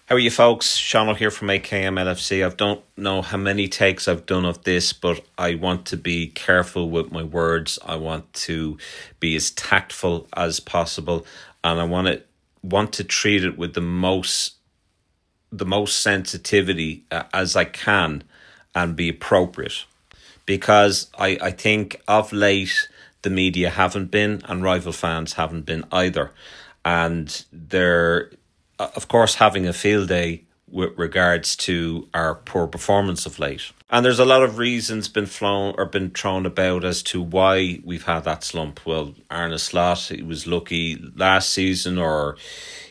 How are you folks? Sean here from AKM LFC. I don't know how many takes I've done of this, but I want to be careful with my words. I want to be as tactful as possible, and I want to treat it with the most sensitivity as I can and be appropriate. Because I think of late the media haven't been and rival fans haven't been either. And they're of course having a field day with regards to our poor performance of late. And there's a lot of reasons been thrown about as to why we've had that slump. Well, Arne Slot, he was lucky last season, or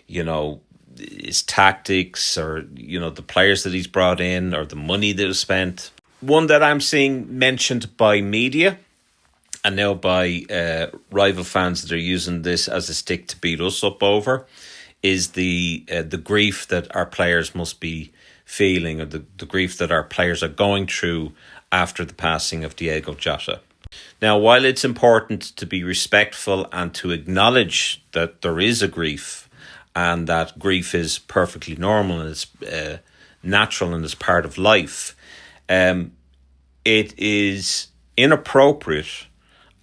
his tactics, or the players that he's brought in, or the money that was spent. One that I'm seeing mentioned by media and now by rival fans that are using this as a stick to beat us up over is the grief that our players must be feeling, or the grief that our players are going through after the passing of Diogo Jota. Now, while it's important to be respectful and to acknowledge that there is a grief and that grief is perfectly normal and it's natural and is part of life, it is inappropriate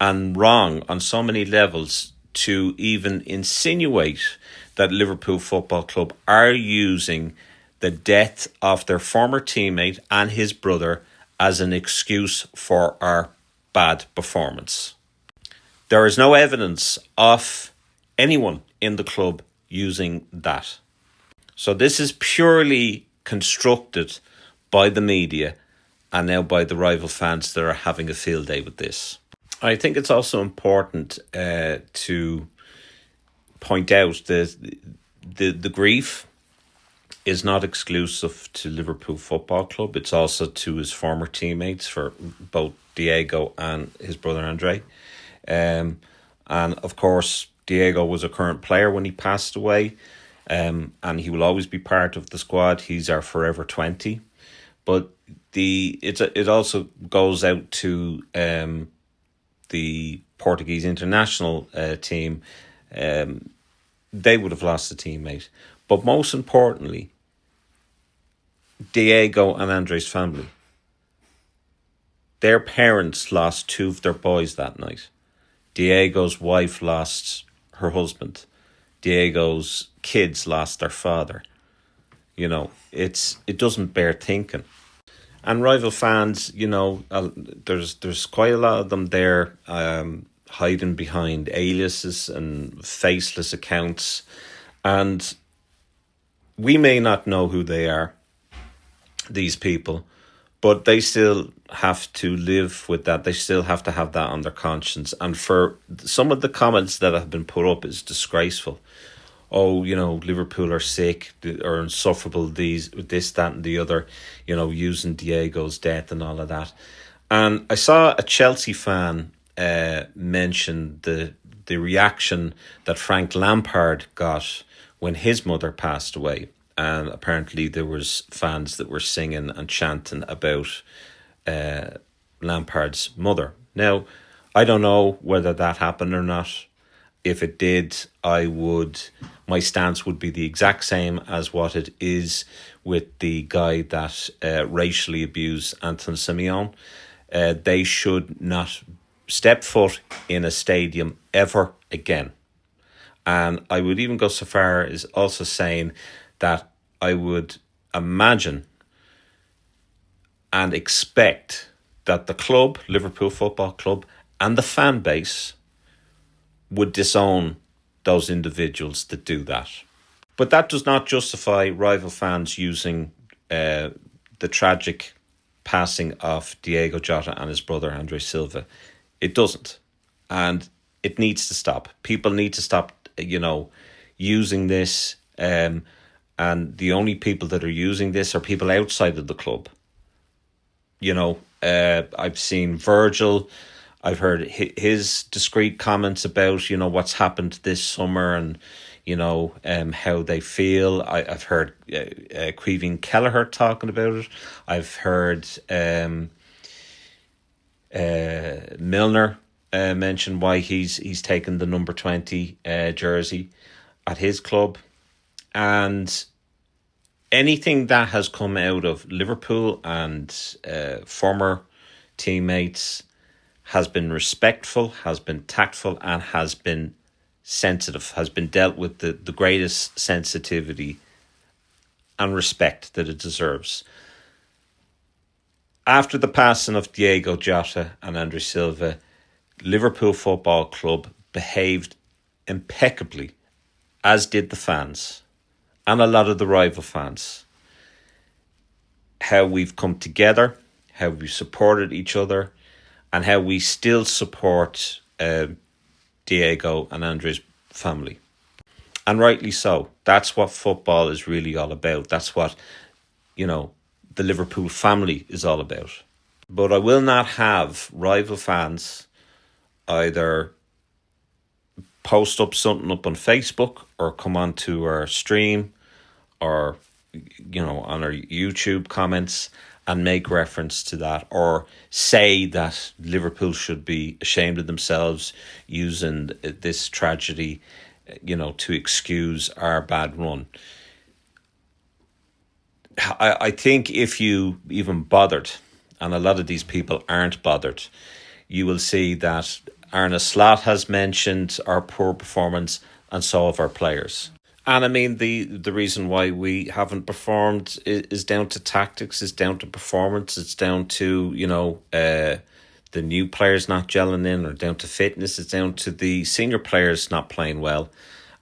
and wrong on so many levels to even insinuate that Liverpool Football Club are using the death of their former teammate and his brother as an excuse for our bad performance. There is no evidence of anyone in the club using that. So this is purely constructed by the media and now by the rival fans that are having a field day with this. I think it's also important to point out that the grief is not exclusive to Liverpool Football Club. It's also to his former teammates, for both Diego and his brother Andre. And of course, Diego was a current player when he passed away, and he will always be part of the squad. He's our forever 20. But it also goes out to the Portuguese international team. They would have lost a teammate. But most importantly, Diego and Andre's family. Their parents lost two of their boys that night. Diego's wife lost her husband. Diego's kids lost their father. It doesn't bear thinking. And rival fans, there's quite a lot of them there hiding behind aliases and faceless accounts. And we may not know who they are, these people, but they still have to live with that. They still have to have that on their conscience. And for some of the comments that have been put up is disgraceful. Oh, Liverpool are sick or insufferable, this, that and the other, using Diego's death and all of that. And I saw a Chelsea fan mention the reaction that Frank Lampard got when his mother passed away. And apparently there was fans that were singing and chanting about Lampard's mother. Now, I don't know whether that happened or not. If it did, my stance would be the exact same as what it is with the guy that racially abused Anton Simeone. They should not step foot in a stadium ever again. And I would even go so far as also saying that I would imagine and expect that the club, Liverpool Football Club, and the fan base would disown those individuals that do that. But that does not justify rival fans using the tragic passing of Diogo Jota and his brother Andre Silva. It doesn't. And it needs to stop. People need to stop, using this. And the only people that are using this are people outside of the club. I've seen Virgil. I've heard his discreet comments about, what's happened this summer and, how they feel. I've heard Caoimhín Kelleher talking about it. I've heard Milner mention why he's taken the number 20 jersey at his club. And anything that has come out of Liverpool and former teammates has been respectful, has been tactful, and has been sensitive, has been dealt with the greatest sensitivity and respect that it deserves. After the passing of Diego Jota and Andre Silva, Liverpool Football Club behaved impeccably, as did the fans and a lot of the rival fans. How we've come together, how we supported each other, and how we still support Diego and Andre's family. And rightly so. That's what football is really all about. That's what, the Liverpool family is all about. But I will not have rival fans either post up something up on Facebook or come on to our stream or, on our YouTube comments and make reference to that, or say that Liverpool should be ashamed of themselves using this tragedy, to excuse our bad run. I think if you even bothered, and a lot of these people aren't bothered, you will see that Arne Slot has mentioned our poor performance, and so have our players. And I mean, the reason why we haven't performed is down to tactics, is down to performance, it's down to, the new players not gelling in, or down to fitness, it's down to the senior players not playing well.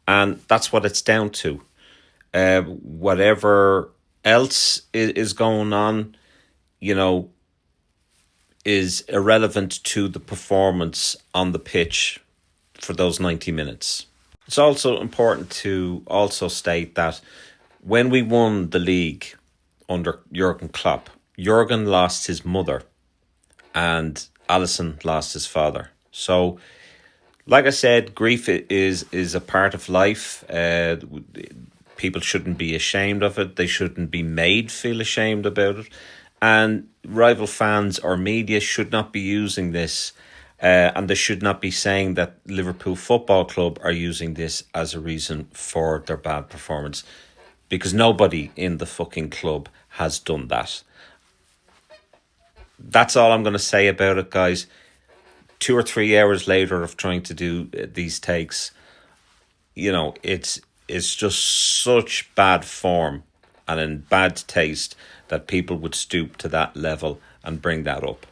And that's what it's down to. Whatever else is going on, is irrelevant to the performance on the pitch for those 90 minutes. It's also important to also state that when we won the league under Jurgen Klopp, Jurgen lost his mother and Alisson lost his father. So, like I said, grief is a part of life. People shouldn't be ashamed of it. They shouldn't be made feel ashamed about it. And rival fans or media should not be using this, and they should not be saying that Liverpool Football Club are using this as a reason for their bad performance, because nobody in the fucking club has done that. That's all I'm going to say about it, guys. 2 or 3 hours later of trying to do these takes, it's just such bad form and in bad taste that people would stoop to that level and bring that up.